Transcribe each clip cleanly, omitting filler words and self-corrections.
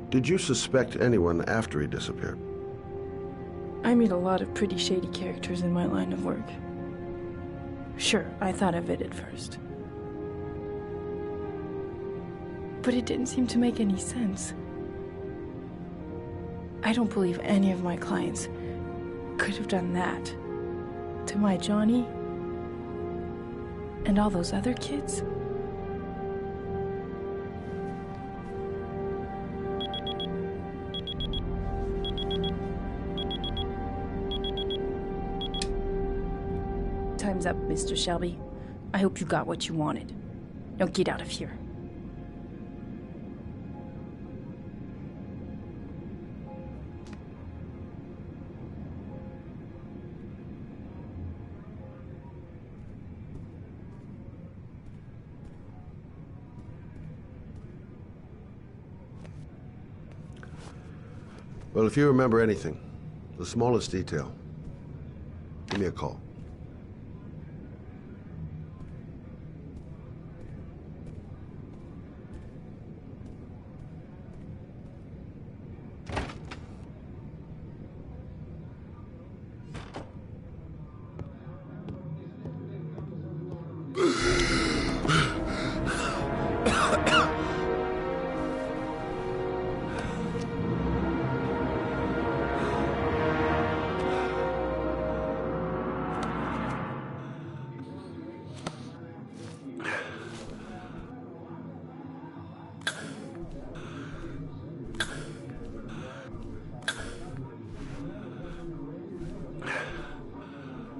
Did you suspect anyone after he disappeared? I meet a lot of pretty shady characters in my line of work. Sure, I thought of it at first. But it didn't seem to make any sense. I don't believe any of my clients could have done that to my Johnny and all those other kids. Time's up, Mr. Shelby. I hope you got what you wanted. Now get out of here. Well, if you remember anything, the smallest detail, give me a call.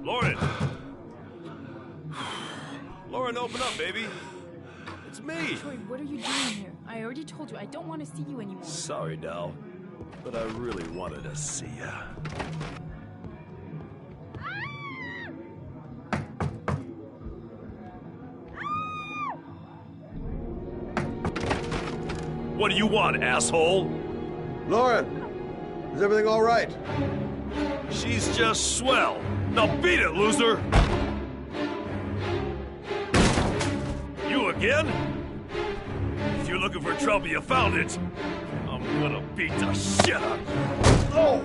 Lauren! Lauren, open up, baby. It's me. Troy, what are you doing here? I already told you I don't want to see you anymore. Sorry, Dal, but I really wanted to see ya. What do you want, asshole? Lauren! Is everything all right? She's just swell. Now beat it, loser! You again? If you're looking for trouble, you found it. I'm gonna beat the shit out of you. Oh!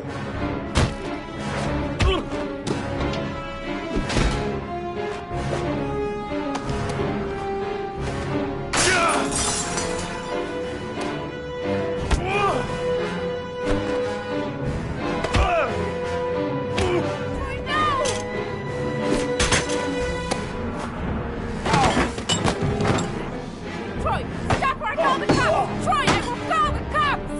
Troy, stop or I call the cops! Troy, I will call the cops!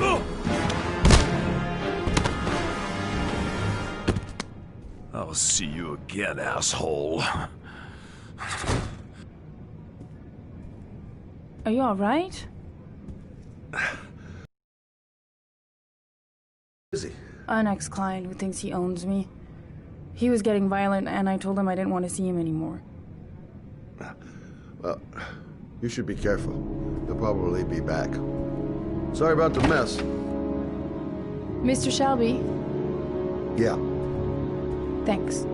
No! I'll see you again, asshole. Are you alright? Is he? An ex-client who thinks he owns me. He was getting violent, and I told him I didn't want to see him anymore. Well, you should be careful. He'll probably be back. Sorry about the mess. Mr. Shelby, Yeah. thanks.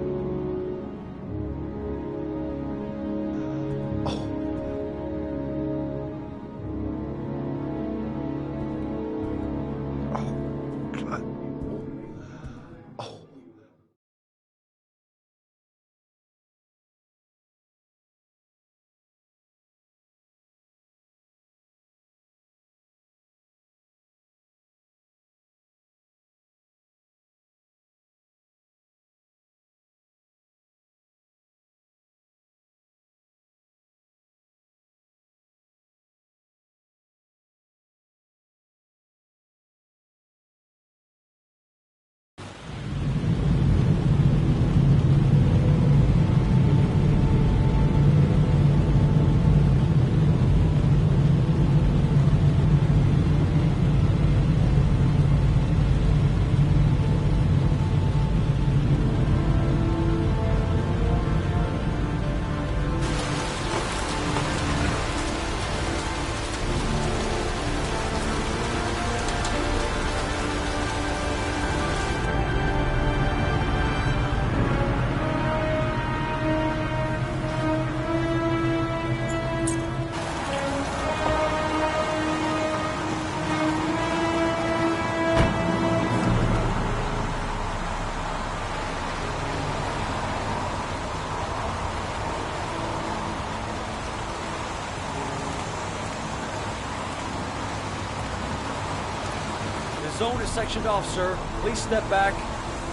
zone is sectioned off, sir. Please step back.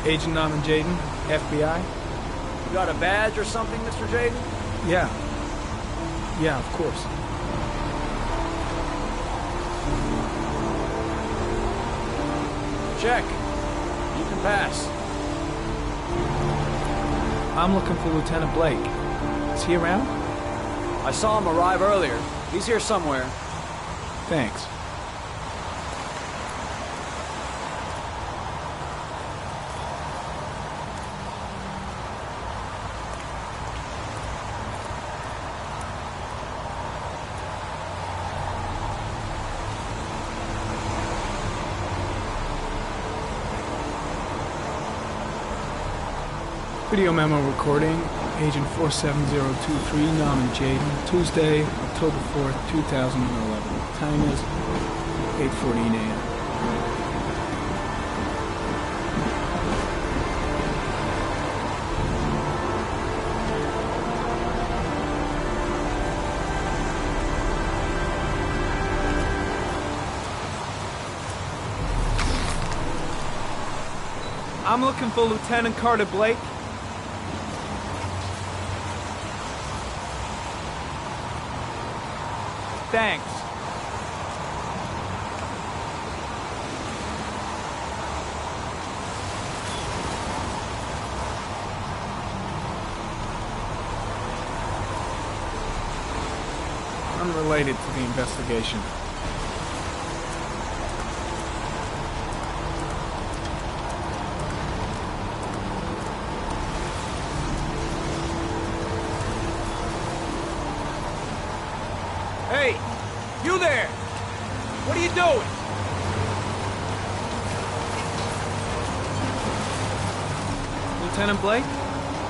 Agent Norman Jayden, FBI? You got a badge or something, Mr. Jayden? Yeah. Yeah, of course. Check. You can pass. I'm looking for Lieutenant Blake. Is he around? I saw him arrive earlier. He's here somewhere. Thanks. Video memo recording, Agent 47023, Norman Jayden, Tuesday, October 4th, 2011. Time is 8:14 a.m. I'm looking for Lieutenant Carter Blake. Thanks. Unrelated to the investigation. Hey! You there! What are you doing? Lieutenant Blake?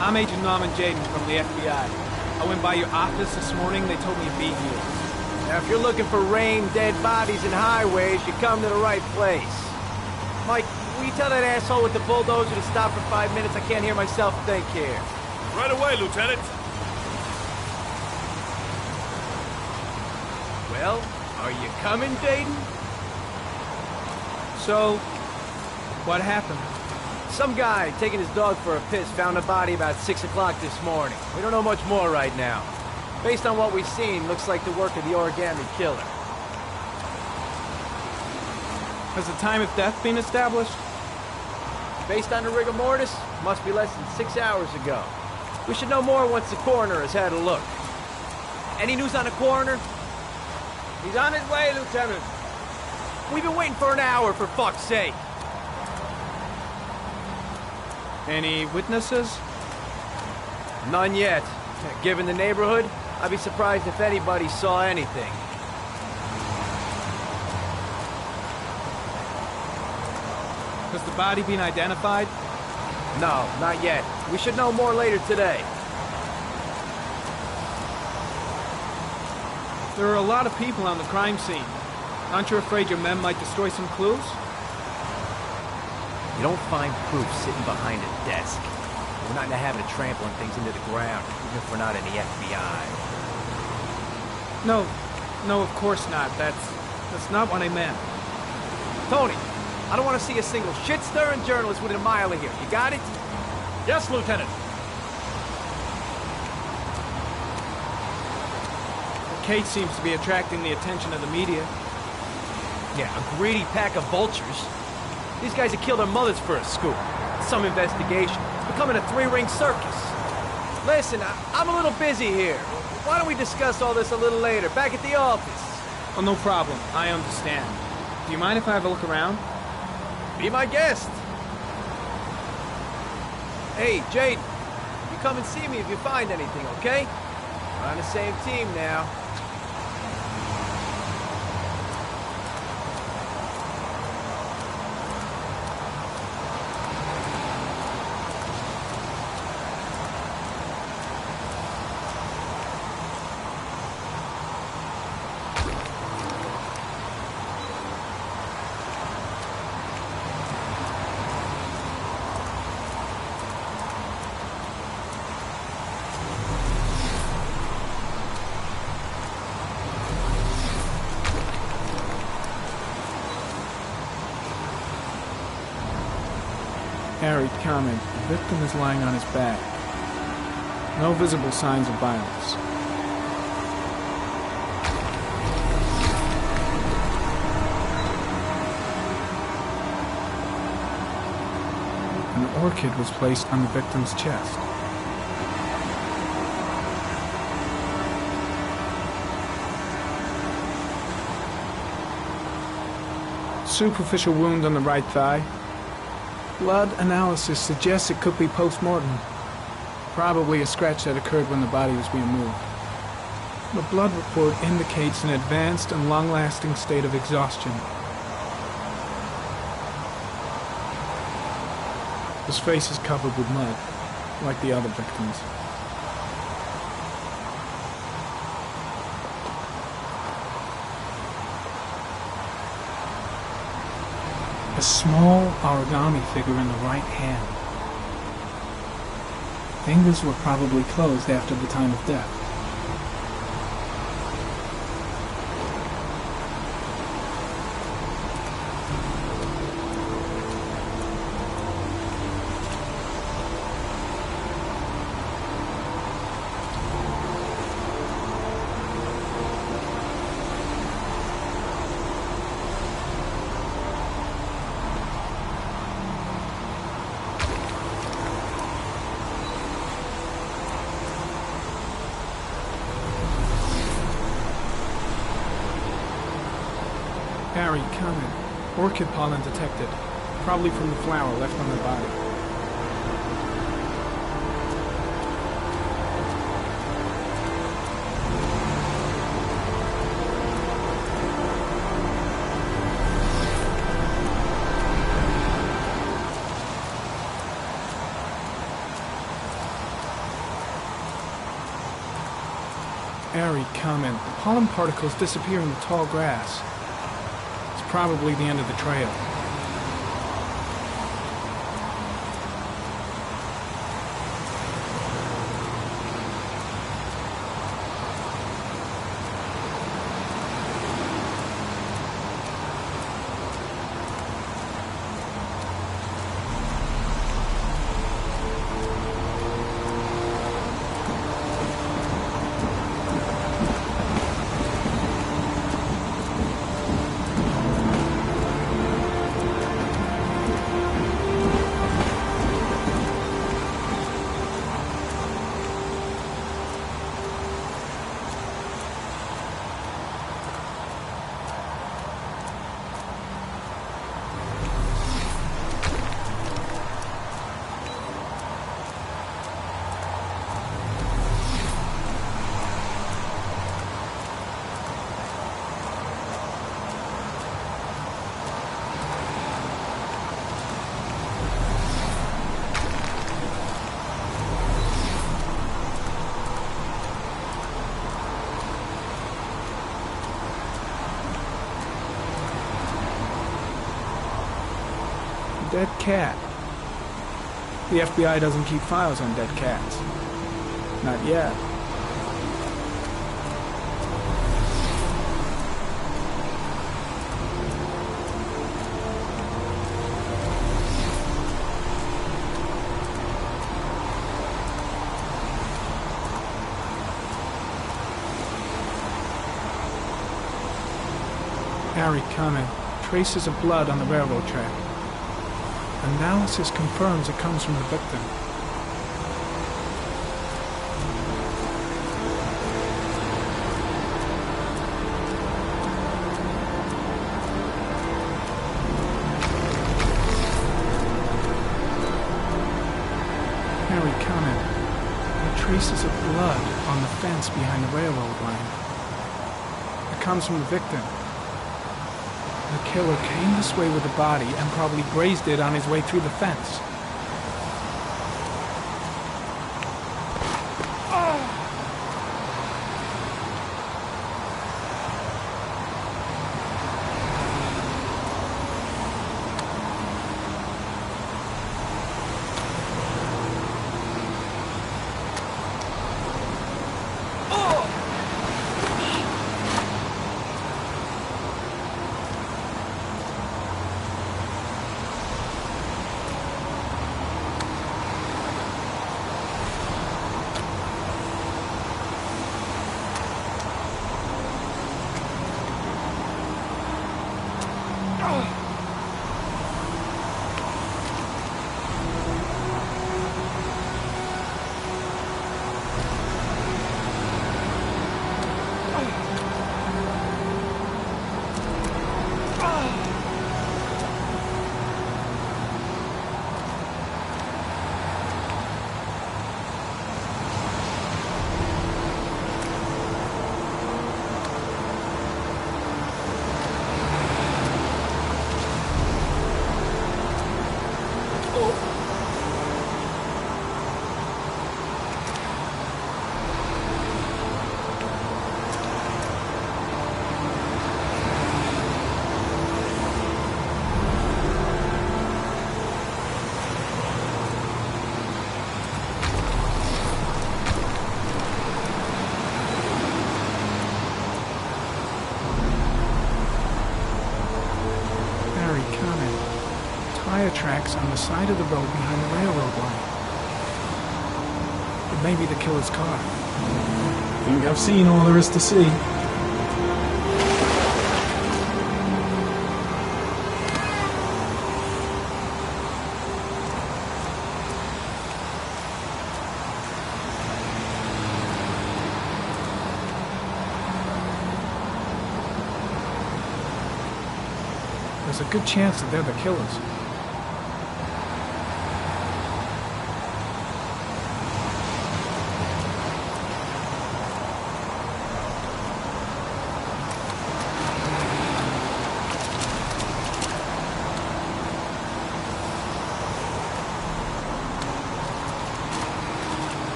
I'm Agent Norman Jayden from the FBI. I went by your office this morning. They told me to be here. Now, if you're looking for rain, dead bodies, and highways, you come to the right place. Mike, will you tell that asshole with the bulldozer to stop for 5 minutes? I can't hear myself think here. Right away, Lieutenant. Well, are you coming, Jayden? So, what happened? Some guy taking his dog for a piss found a body about 6 o'clock this morning. We don't know much more right now. Based on what we've seen, looks like the work of the origami killer. Has the time of death been established? Based on the rigor mortis, must be less than 6 hours ago. We should know more once the coroner has had a look. Any news on the coroner? He's on his way, Lieutenant. We've been waiting for an hour, for fuck's sake. Any witnesses? None yet. Given the neighborhood, I'd be surprised if anybody saw anything. Has the body been identified? No, not yet. We should know more later today. There are a lot of people on the crime scene. Aren't you afraid your men might destroy some clues? You don't find proof sitting behind a desk. We're not in the habit of trampling things into the ground, even if we're not in the FBI. No, of course not. That's not what I meant. Tony, I don't want to see a single shit-stirring journalist within a mile of here. You got it? Yes, Lieutenant. The case seems to be attracting the attention of the media. Yeah, a greedy pack of vultures. These guys have killed their mothers for a scoop. Some investigation. It's becoming a three-ring circus. Listen, I'm a little busy here. Why don't we discuss all this a little later, back at the office? Oh, no problem. I understand. Do you mind if I have a look around? Be my guest. Hey, Jade, you come and see me if you find anything, okay? We're on the same team now. Harry, comment. The victim is lying on his back. No visible signs of violence. An orchid was placed on the victim's chest. Superficial wound on the right thigh. Blood analysis suggests it could be post-mortem. Probably a scratch that occurred when the body was being moved. The blood report indicates an advanced and long-lasting state of exhaustion. His face is covered with mud, like the other victims. A small origami figure in the right hand. Fingers were probably closed after the time of death. Harry, comment. Orchid pollen detected. Probably from the flower left on the body. Harry, comment. Pollen particles disappear in the tall grass. Probably the end of the trail. Dead cat. The FBI doesn't keep files on dead cats. Not yet. Harry, comment. Traces of blood on the railroad track. Analysis confirms it comes from the victim. Harry, comment. There are traces of blood on the fence behind the railroad line. It comes from the victim. The killer came this way with the body and probably grazed it on his way through the fence. tracks on the side of the road behind the railroad line. It may be the killer's car. Think I've seen all there is to see. There's a good chance that they're the killers.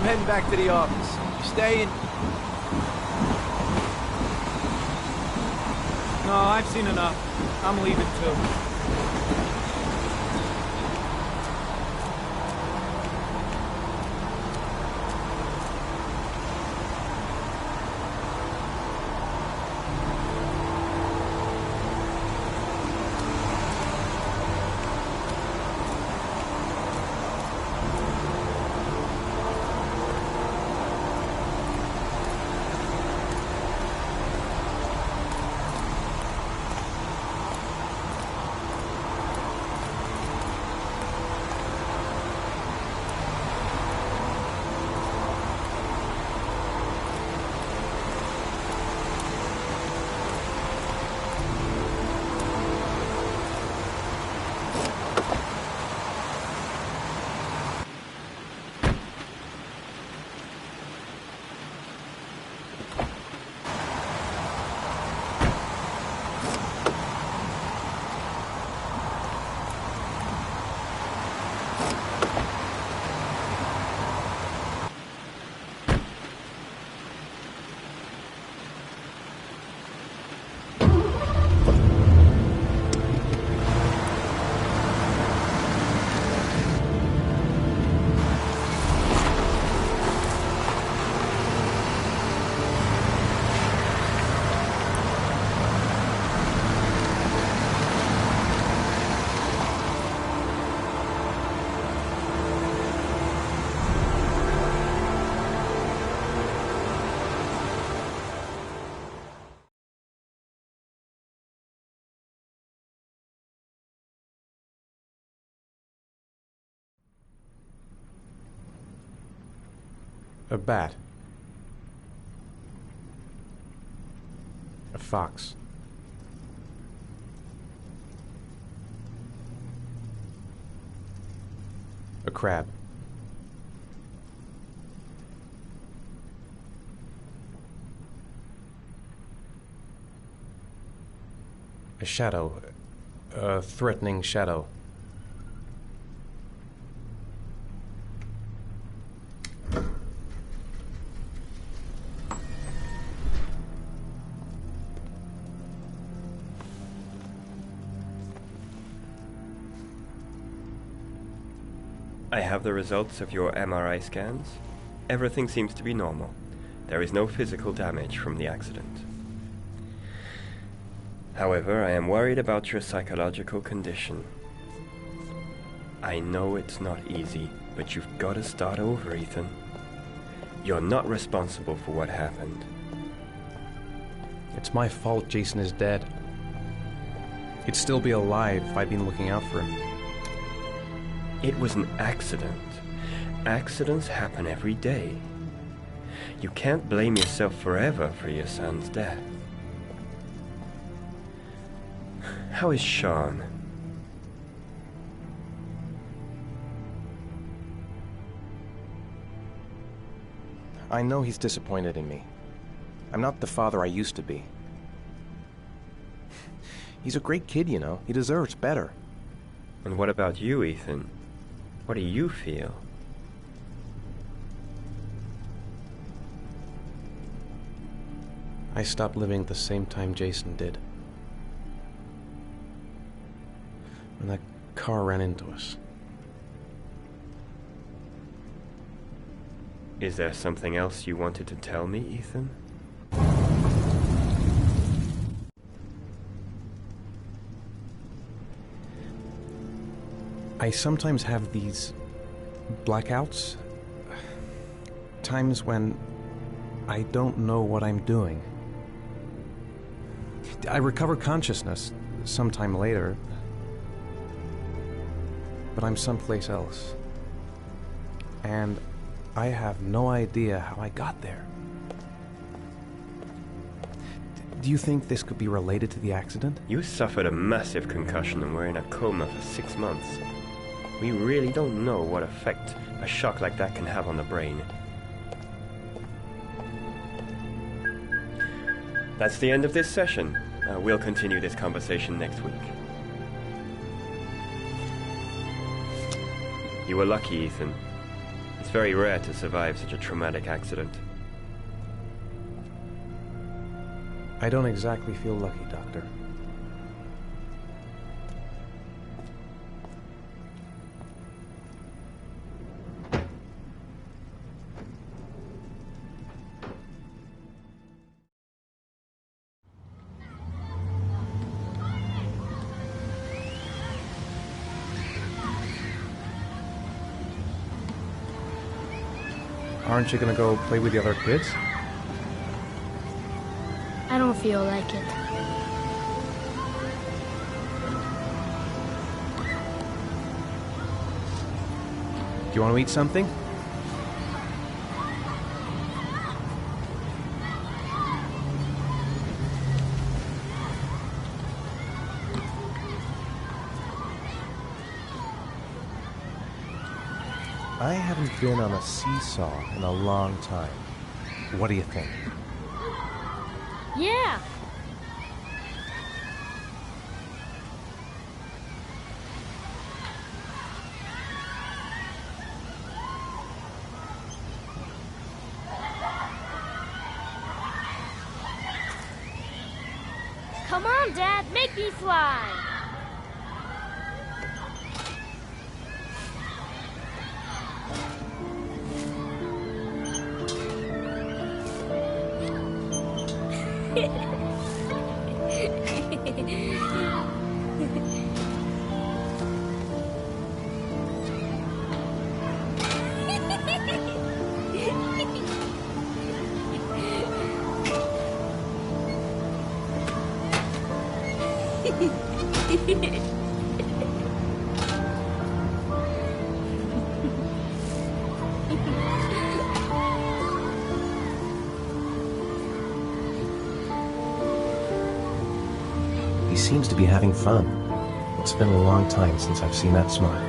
I'm heading back to the office. You staying? No, I've seen enough. I'm leaving too. A bat. A fox. A crab. A shadow. A threatening shadow. I have the results of your MRI scans. Everything seems to be normal. There is no physical damage from the accident. However, I am worried about your psychological condition. I know it's not easy, but you've got to start over, Ethan. You're not responsible for what happened. It's my fault Jason is dead. He'd still be alive if I'd been looking out for him. It was an accident. Accidents happen every day. You can't blame yourself forever for your son's death. How is Sean? I know he's disappointed in me. I'm not the father I used to be. He's a great kid, you know. He deserves better. And what about you, Ethan? What do you feel? I stopped living at the same time Jason did. When that car ran into us. Is there something else you wanted to tell me, Ethan? I sometimes have these blackouts. Times when I don't know what I'm doing. I recover consciousness sometime later, but I'm someplace else. And I have no idea how I got there. Do you think this could be related to the accident? You suffered a massive concussion and were in a coma for 6 months. We really don't know what effect a shock like that can have on the brain. That's the end of this session. We'll continue this conversation next week. You were lucky, Ethan. It's very rare to survive such a traumatic accident. I don't exactly feel lucky, Doctor. Aren't you gonna go play with the other kids? I don't feel like it. Do you want to eat something? I haven't been on a seesaw in a long time. What do you think? Yeah! Come on, Dad, make me fly! He seems to be having fun. It's been a long time since I've seen that smile.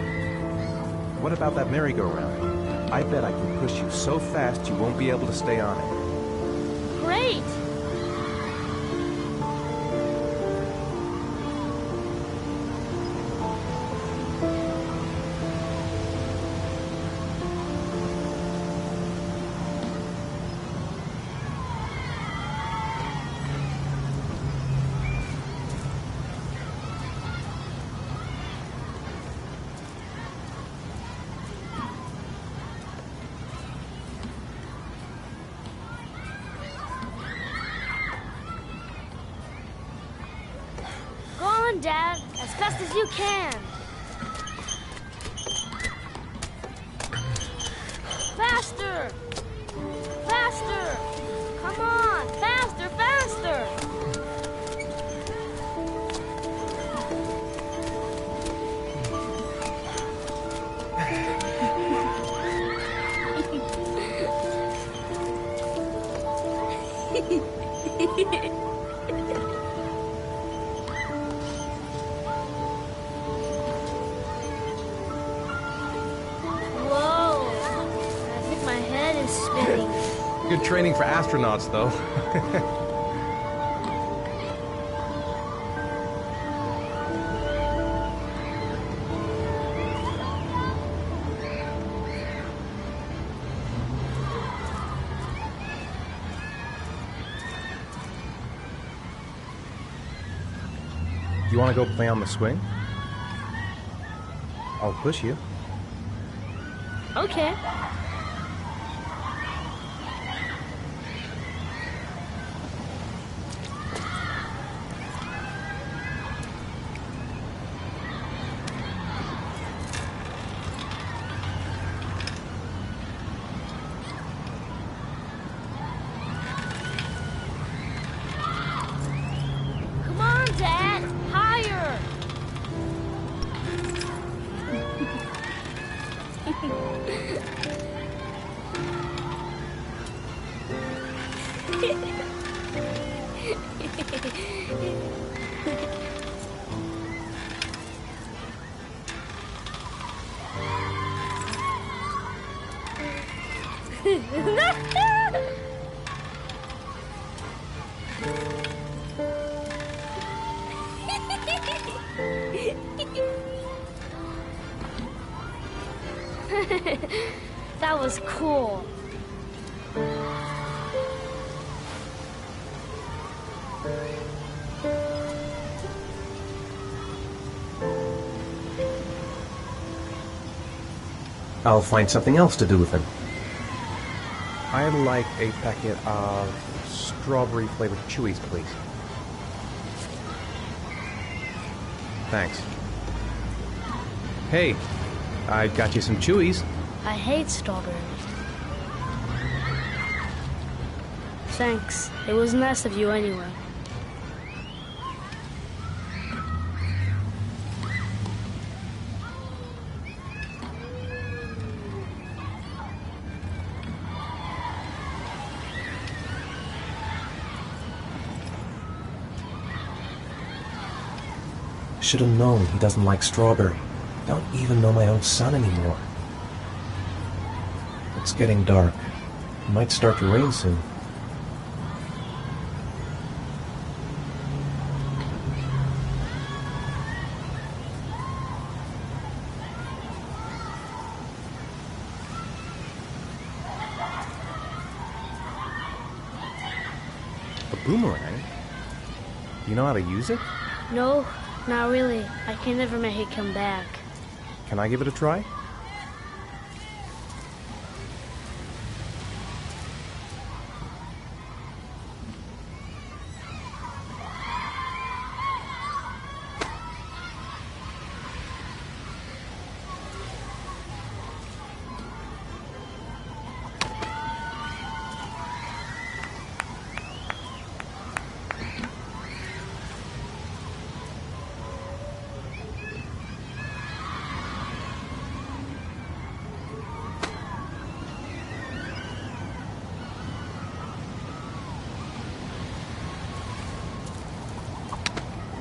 What about that merry-go-round? I bet I can push you so fast you won't be able to stay on it. Great! Dad, as fast as you can. Faster! Faster! Come on, faster, faster! Good training for astronauts, though. You want to go play on the swing? I'll push you. Okay. Come on, Dad. Higher. That was cool. I'll find something else to do with him. I'd like a packet of strawberry-flavored Chewies, please. Thanks. Hey, I got you some Chewies. I hate strawberries. Thanks. It was nice of you anyway. Should have known he doesn't like strawberry. Don't even know my own son anymore. It's getting dark. It might start to rain soon. A boomerang? Do you know how to use it? No, not really. I can never make it come back. Can I give it a try?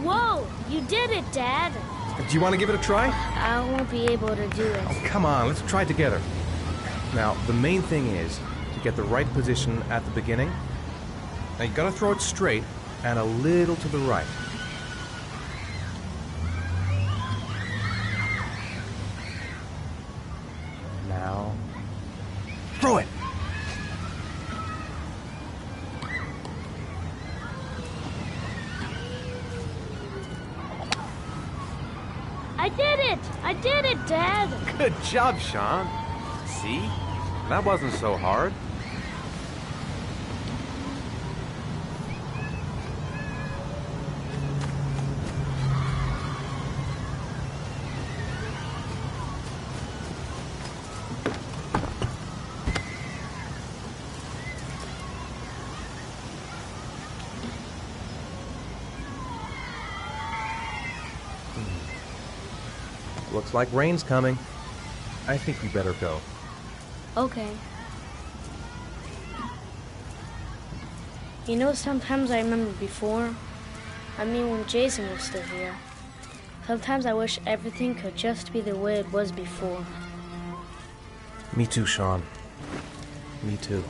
Whoa! You did it, Dad! Do you want to give it a try? I won't be able to do it. Oh, come on, let's try it together. Now, the main thing is to get the right position at the beginning. Now, you gotta throw it straight and a little to the right. Now, throw it! I did it! I did it, Dad! Good job, Sean. See? That wasn't so hard. Looks like rain's coming. I think we better go. Okay. You know, sometimes I remember before. I mean, when Jason was still here. Sometimes I wish everything could just be the way it was before. Me too, Sean. Me too.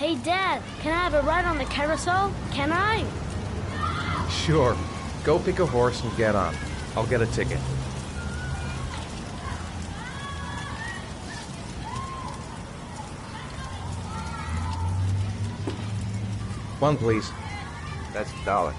Hey, Dad, can I have a ride on the carousel? Can I? Sure. Go pick a horse and get on. I'll get a ticket. One, please. That's $1.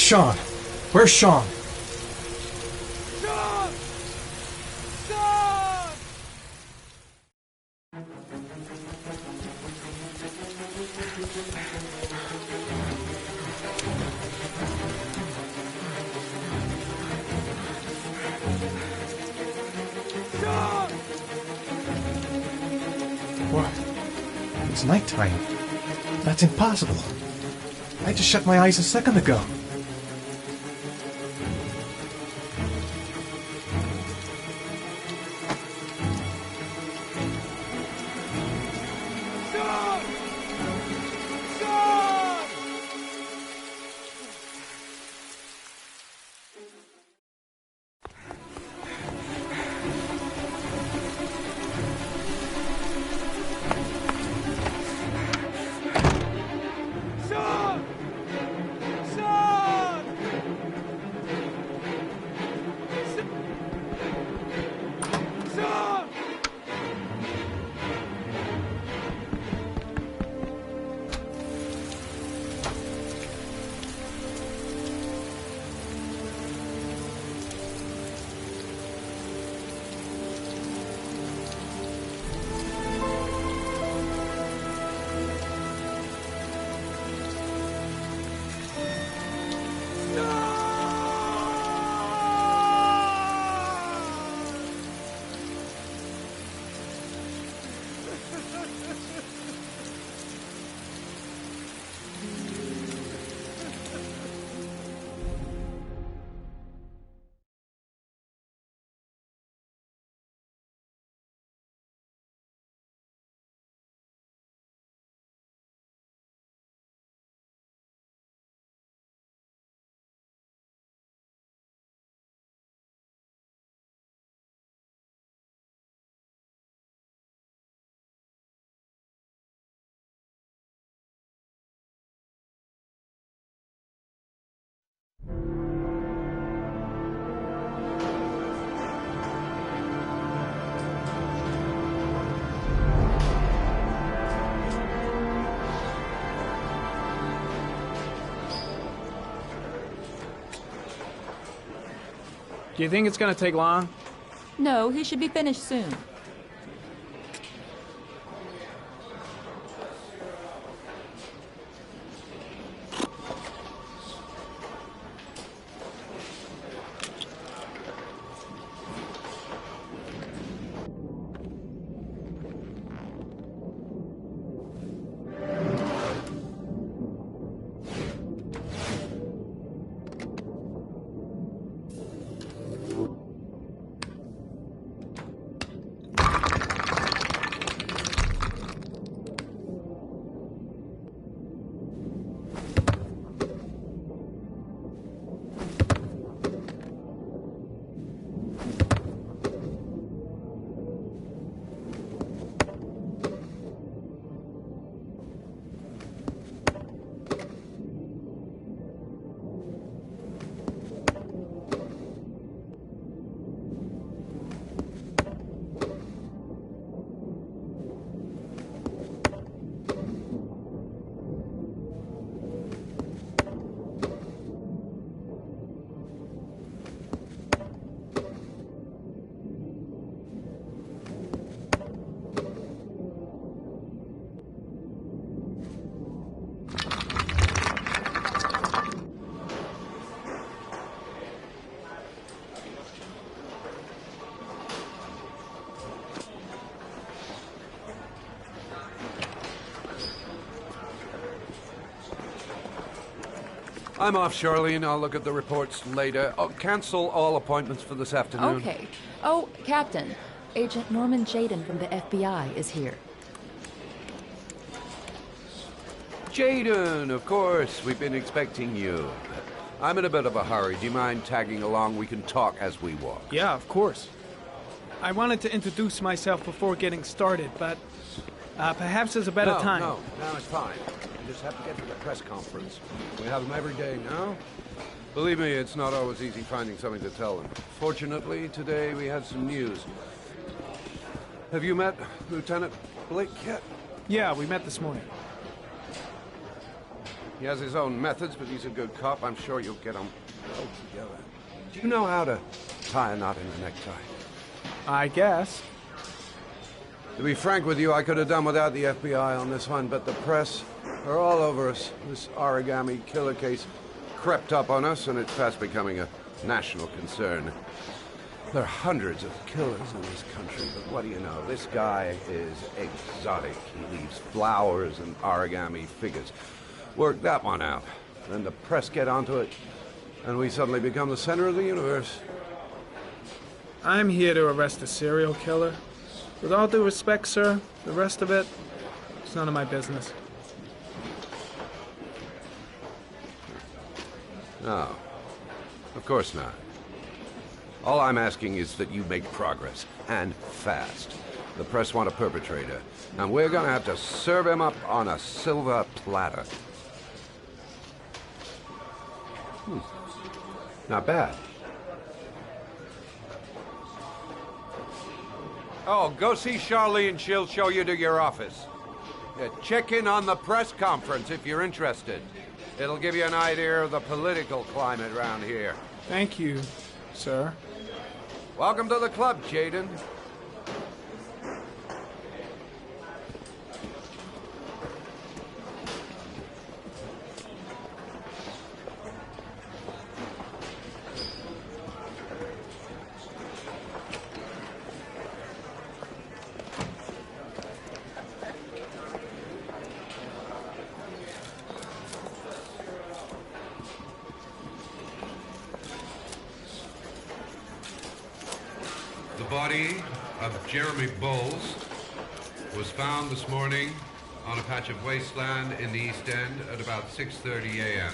Sean! Where's Sean? Sean! Sean! Sean! What? It's nighttime. That's impossible. I just shut my eyes a second ago. Do you think it's gonna take long? No, he should be finished soon. I'm off, Charlene. I'll look at the reports later. Oh, cancel all appointments for this afternoon. Okay. Oh, Captain. Agent Norman Jaden from the FBI is here. Jaden, of course. We've been expecting you. I'm in a bit of a hurry. Do you mind tagging along? We can talk as we walk. Yeah, of course. I wanted to introduce myself before getting started, but perhaps there's a better time. No, it's fine. We just have to get to the press conference. We have them every day now. Believe me, it's not always easy finding something to tell them. Fortunately, today we had some news. Have you met Lieutenant Blake yet? Yeah, we met this morning. He has his own methods, but he's a good cop. I'm sure you'll get them well together. Do you know how to tie a knot in a necktie? I guess. To be frank with you, I could have done without the FBI on this one, but the press are all over us. This origami killer case crept up on us, and it's fast becoming a national concern. There are hundreds of killers in this country, but what do you know? This guy is exotic. He leaves flowers and origami figures. Work that one out. Then the press get onto it, and we suddenly become the center of the universe. I'm here to arrest a serial killer. With all due respect, sir, the rest of it, it's none of my business. No, of course not. All I'm asking is that you make progress, and fast. The press want a perpetrator, and we're gonna have to serve him up on a silver platter. Not bad. Oh, go see Charlene. She'll show you to your office. Check in on the press conference if you're interested. It'll give you an idea of the political climate around here. Thank you, sir. Welcome to the club, Jaden. The body of Jeremy Bowles was found this morning on a patch of wasteland in the East End at about 6:30 a.m.,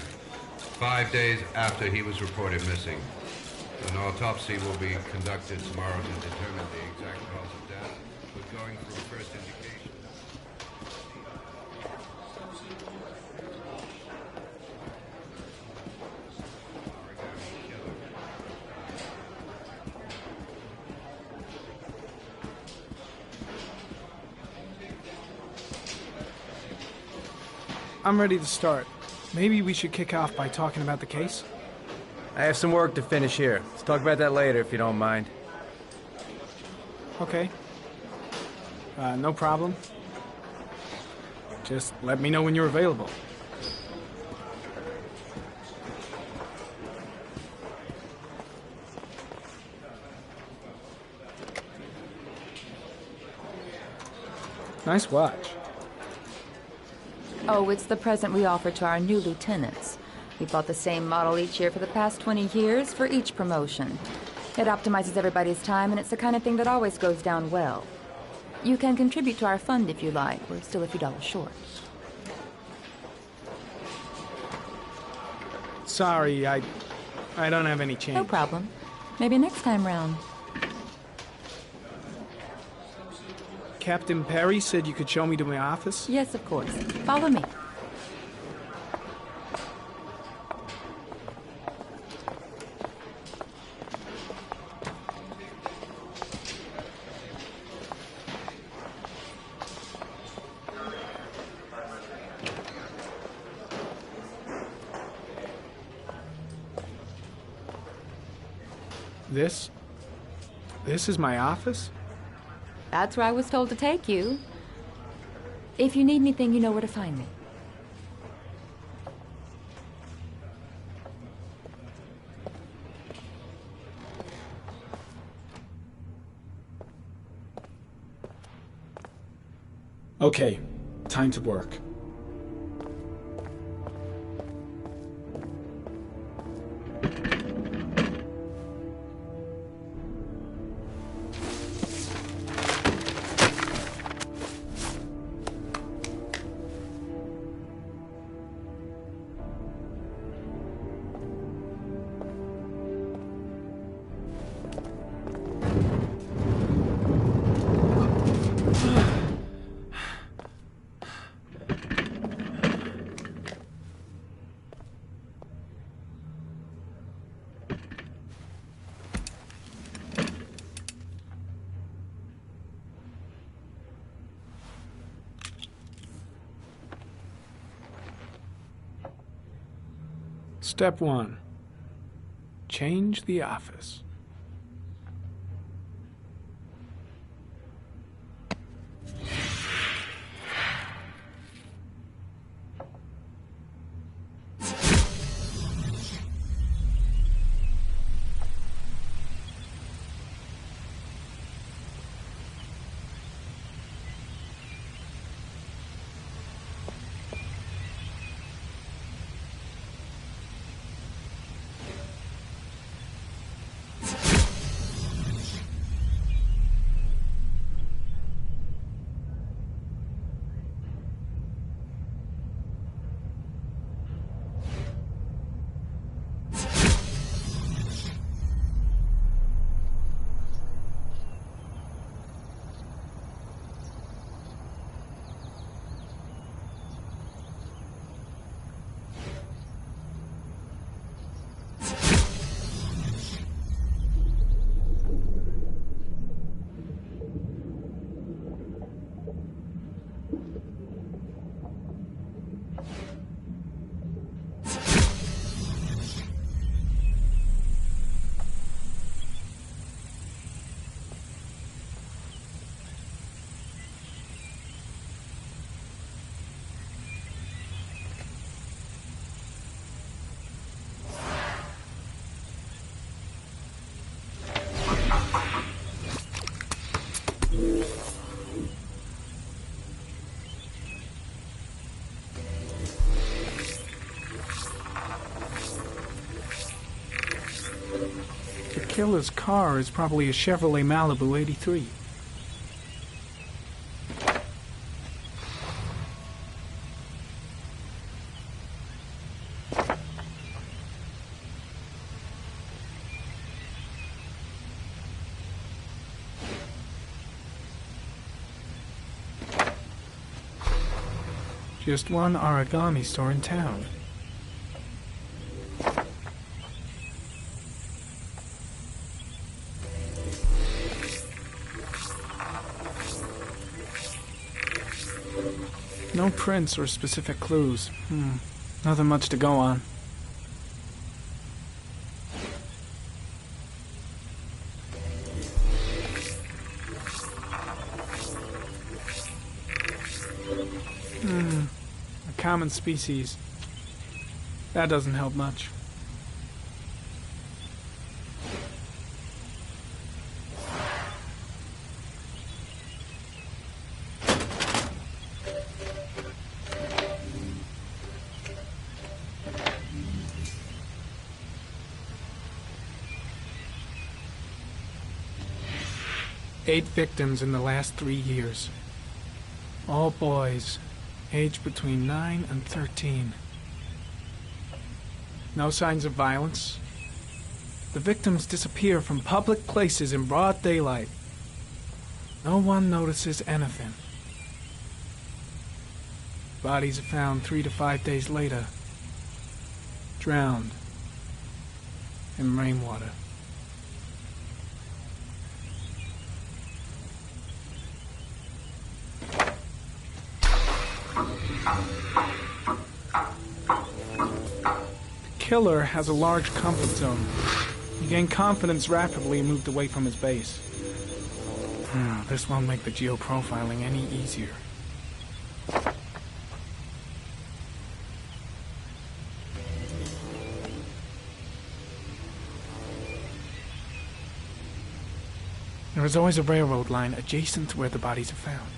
5 days after he was reported missing. An autopsy will be conducted tomorrow to determine the exact cause of death, but going from first indication. I'm ready to start. Maybe we should kick off by talking about the case? I have some work to finish here. Let's talk about that later, if you don't mind. Okay. No problem. Just let me know when you're available. Nice watch. Oh, it's the present we offer to our new lieutenants. We bought the same model each year for the past 20 years for each promotion. It optimizes everybody's time, and it's the kind of thing that always goes down well. You can contribute to our fund if you like. We're still a few dollars short. Sorry, I don't have any change. No problem. Maybe next time round. Captain Perry said you could show me to my office? Yes, of course. Follow me. This is my office? That's where I was told to take you. If you need anything, you know where to find me. Okay, time to work. Step 1. Change the office. The killer's car is probably a Chevrolet Malibu 83. Just one origami store in town. No prints or specific clues. Nothing much to go on. A common species. That doesn't help much. Eight victims in the last 3 years. All boys, aged between 9 and 13. No signs of violence. The victims disappear from public places in broad daylight. No one notices anything. Bodies are found 3 to 5 days later, drowned in rainwater. The killer has a large comfort zone. He gained confidence rapidly and moved away from his base. This won't make the geoprofiling any easier. There is always a railroad line adjacent to where the bodies are found.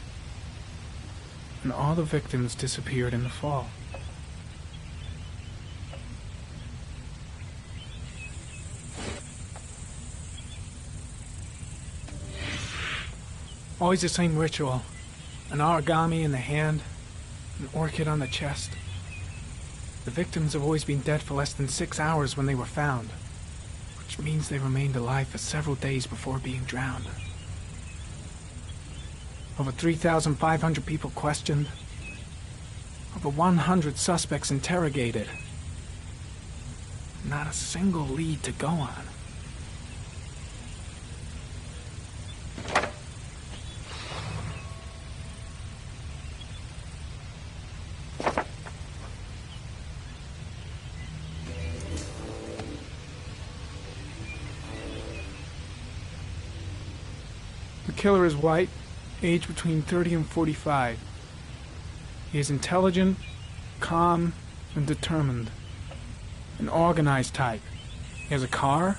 And all the victims disappeared in the fall. Always the same ritual. An origami in the hand, an orchid on the chest. The victims have always been dead for less than 6 hours when they were found, which means they remained alive for several days before being drowned. Over 3,500 people questioned. Over 100 suspects interrogated. Not a single lead to go on. The killer is white, aged between 30 and 45. He is intelligent, calm, and determined. An organized type. He has a car.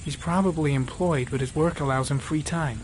He's probably employed, but his work allows him free time.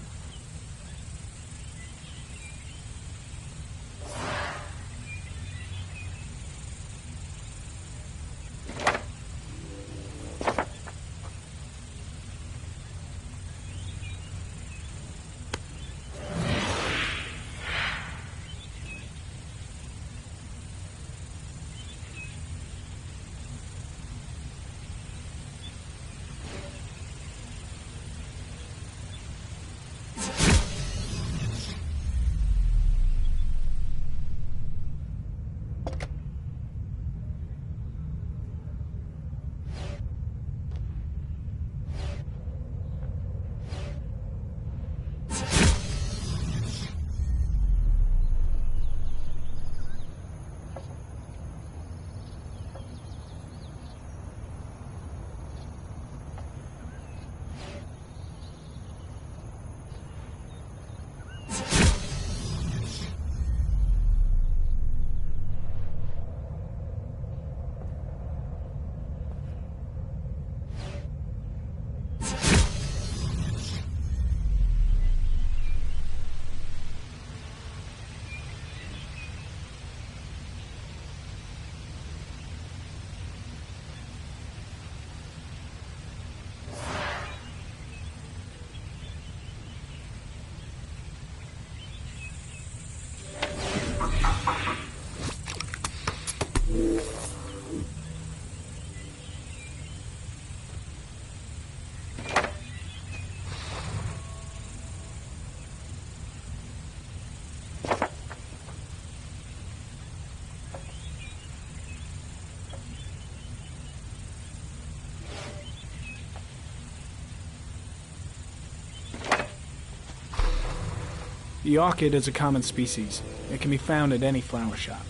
The orchid is a common species. It can be found at any flower shop.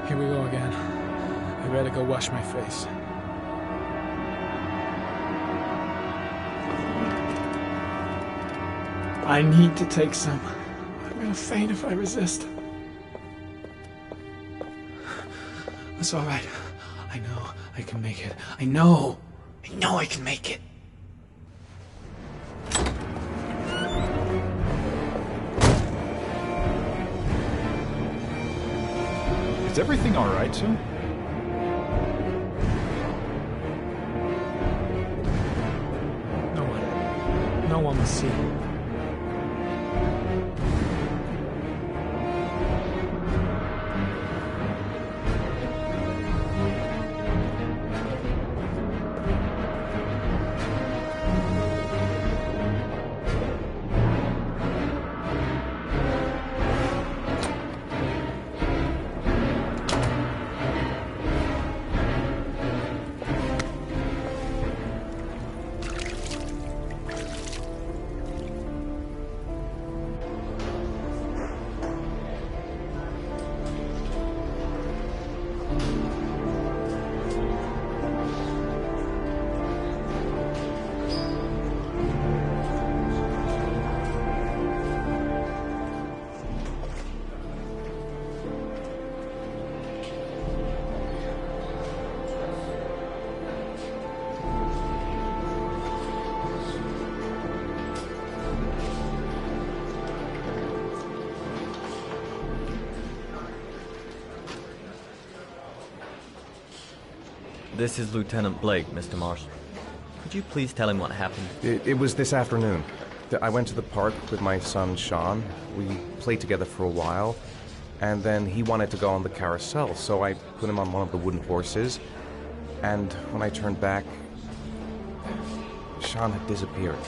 Here we go again. I better go wash my face. I need to take some. I'm gonna faint if I resist. That's all right. I know I can make it. I know I can make it. Is everything all right, sir? No one will see. This is Lieutenant Blake, Mr. Mars. Could you please tell him what happened? It was this afternoon. I went to the park with my son, Sean. We played together for a while, and then he wanted to go on the carousel, so I put him on one of the wooden horses, and when I turned back, Sean had disappeared.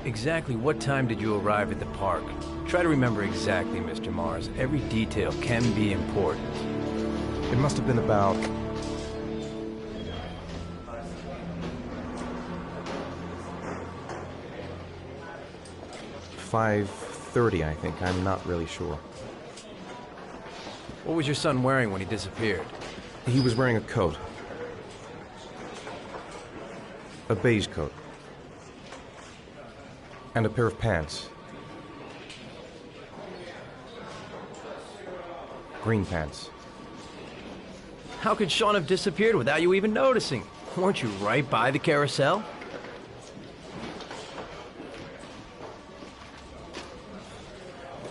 Exactly what time did you arrive at the park? Try to remember exactly, Mr. Mars. Every detail can be important. It must have been about 5:30, I think. I'm not really sure. What was your son wearing when he disappeared? He was wearing a coat. A beige coat. And a pair of pants. Green pants. How could Sean have disappeared without you even noticing? Weren't you right by the carousel?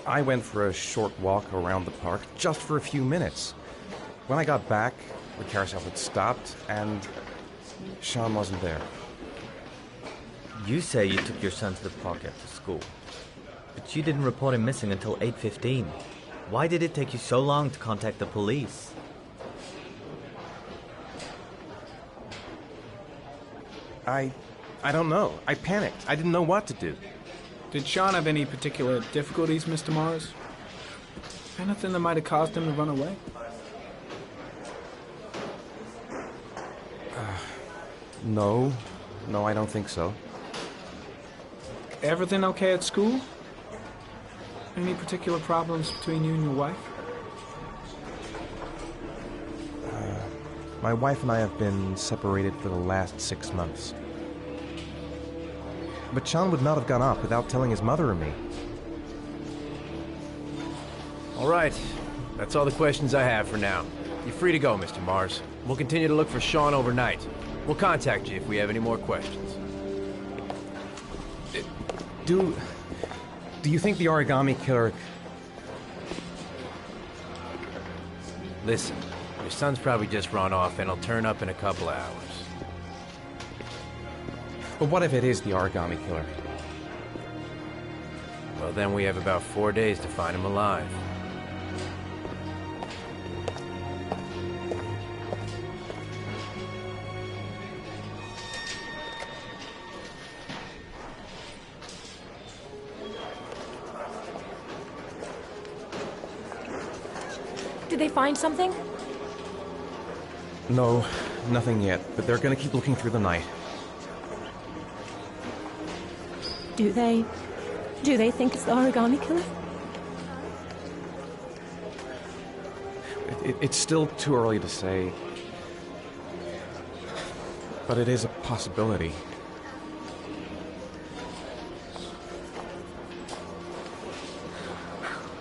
I went for a short walk around the park, just for a few minutes. When I got back, the carousel had stopped, and Sean wasn't there. You say you took your son to the park after school, but you didn't report him missing until 8:15. Why did it take you so long to contact the police? I don't know. I panicked. I didn't know what to do. Did Sean have any particular difficulties, Mr. Morris? Anything that might have caused him to run away? No. No, I don't think so. Everything okay at school? Any particular problems between you and your wife? My wife and I have been separated for the last 6 months. But Sean would not have gone off without telling his mother or me. All right. That's all the questions I have for now. You're free to go, Mr. Mars. We'll continue to look for Sean overnight. We'll contact you if we have any more questions. Do you think the origami killer... Listen, your son's probably just run off and he'll turn up in a couple of hours. But what if it is the origami killer? Well, then we have about 4 days to find him alive. Did they find something? No, nothing yet, but they're gonna keep looking through the night. Do they think it's the origami killer? It's still too early to say. But it is a possibility.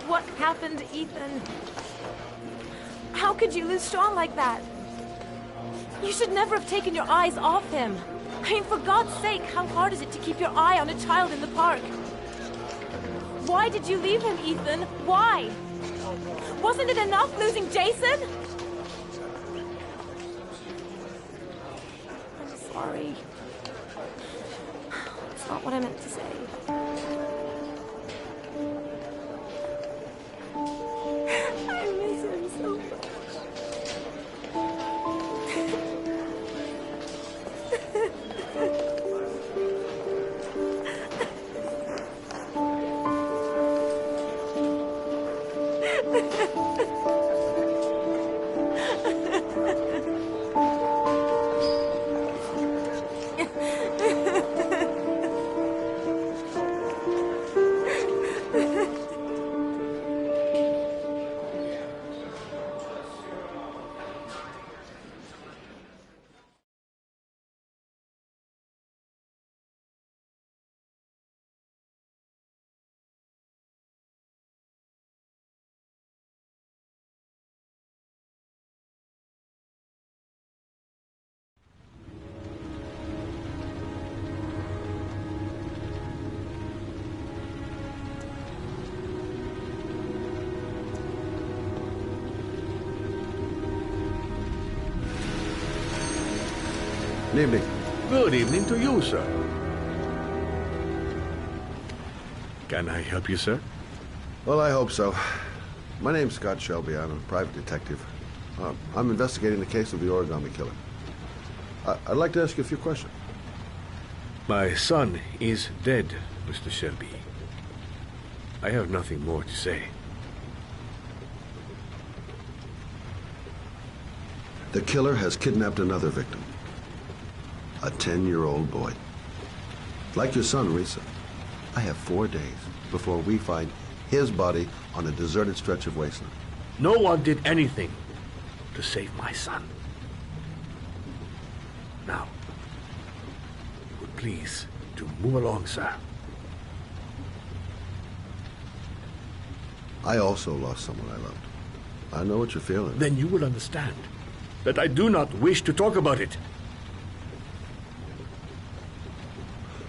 What happened to Ethan? How could you lose Sean like that? You should never have taken your eyes off him. I mean, for God's sake, how hard is it to keep your eye on a child in the park? Why did you leave him, Ethan? Why? Wasn't it enough losing Jason? I'm sorry. It's not what I meant to say. I miss him so much. Good evening. Good evening to you, sir. Can I help you, sir? Well, I hope so. My name's Scott Shelby. I'm a private detective. I'm investigating the case of the origami killer. I'd like to ask you a few questions. My son is dead, Mr. Shelby. I have nothing more to say. The killer has kidnapped another victim. A 10-year-old boy. Like your son, Risa. I have 4 days before we find his body on a deserted stretch of wasteland. No one did anything to save my son. Now, would please to move along, sir. I also lost someone I loved. I know what you're feeling. Then you will understand that I do not wish to talk about it.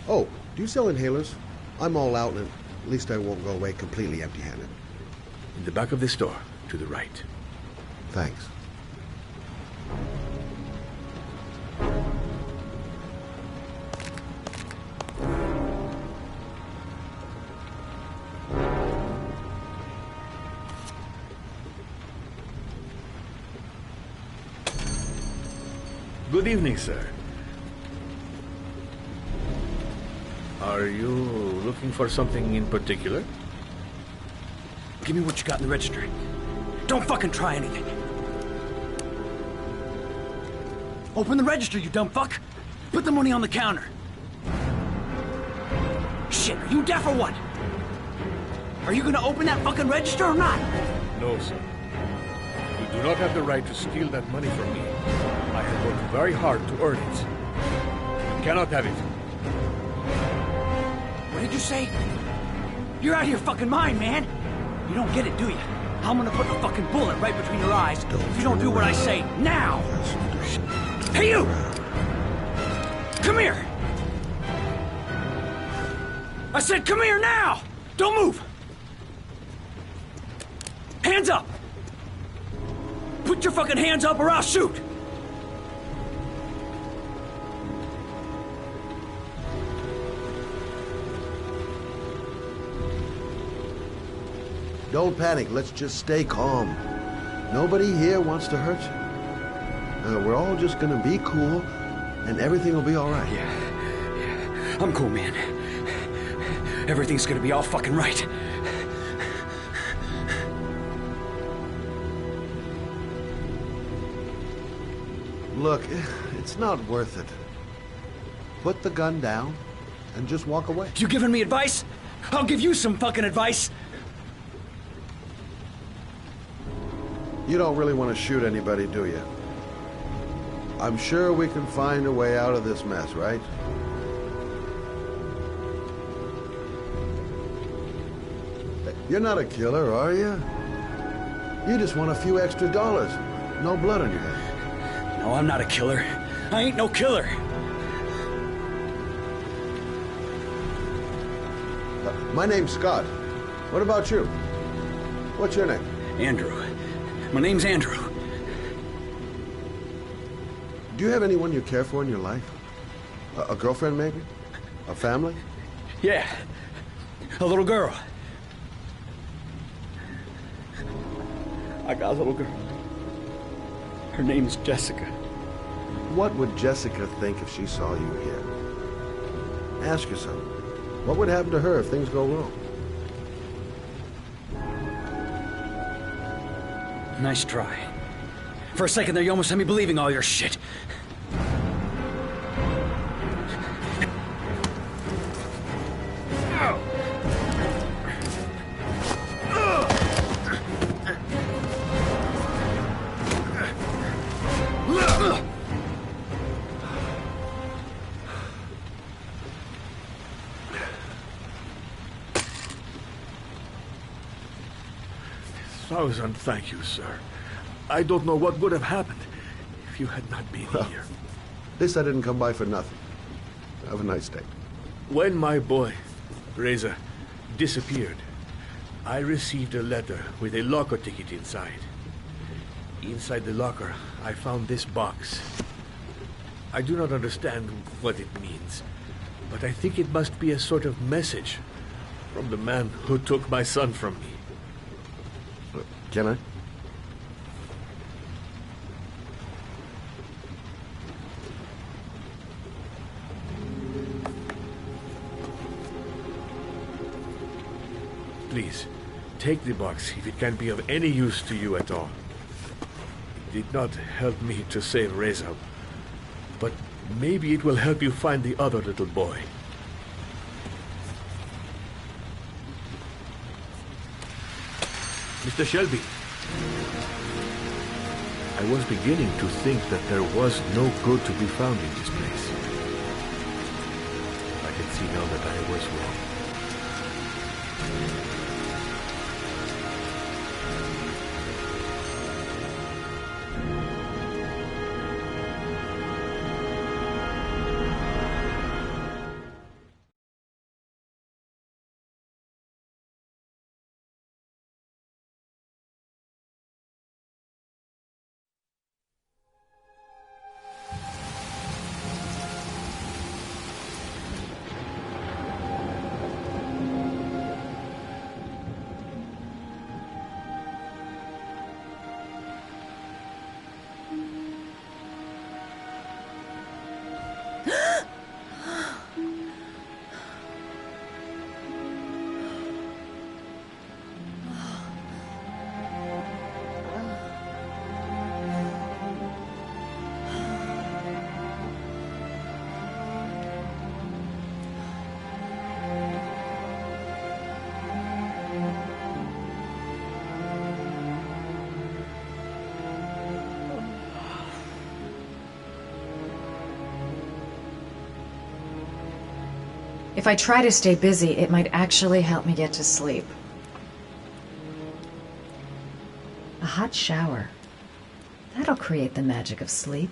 Oh, do you sell inhalers? I'm all out, and at least I won't go away completely empty-handed. In the back of the store, to the right. Thanks. Good evening, sir. Are you looking for something in particular? Give me what you got in the register. Don't fucking try anything. Open the register, you dumb fuck. Put the money on the counter. Shit, are you deaf or what? Are you gonna open that fucking register or not? No, sir. You do not have the right to steal that money from me. I have worked very hard to earn it. You cannot have it. What did you say? You're out of your fucking mind, man. You don't get it, do you? I'm gonna put a fucking bullet right between your eyes if you don't do what I say now. Hey, you! Come here! I said come here now! Don't move! Hands up! Put your fucking hands up or I'll shoot! Don't panic. Let's just stay calm. Nobody here wants to hurt you. We're all just gonna be cool, and everything will be all right. Yeah. I'm cool, man. Everything's gonna be all fucking right. Look, it's not worth it. Put the gun down and just walk away. You giving me advice? I'll give you some fucking advice. You don't really want to shoot anybody, do you? I'm sure we can find a way out of this mess, right? You're not a killer, are you? You just want a few extra dollars. No blood on your hands. No, I'm not a killer. I ain't no killer. My name's Scott. What about you? What's your name? Andrew. My name's Andrew. Do you have anyone you care for in your life? A girlfriend, maybe? A family? Yeah. A little girl. I got a little girl. Her name's Jessica. What would Jessica think if she saw you here? Ask yourself, what would happen to her if things go wrong? Nice try. For a second there, you almost had me believing all your shit. Thank you, sir. I don't know what would have happened if you had not been here. This I didn't come by for nothing. Have a nice day. When my boy, Reza, disappeared, I received a letter with a locker ticket inside. Inside the locker, I found this box. I do not understand what it means, but I think it must be a sort of message from the man who took my son from me. Can I? Please, take the box if it can be of any use to you at all. It did not help me to save Reza, but maybe it will help you find the other little boy. Mr. Shelby, I was beginning to think that there was no good to be found in this place. I can see now that I was wrong. If I try to stay busy, it might actually help me get to sleep. A hot shower. That'll create the magic of sleep.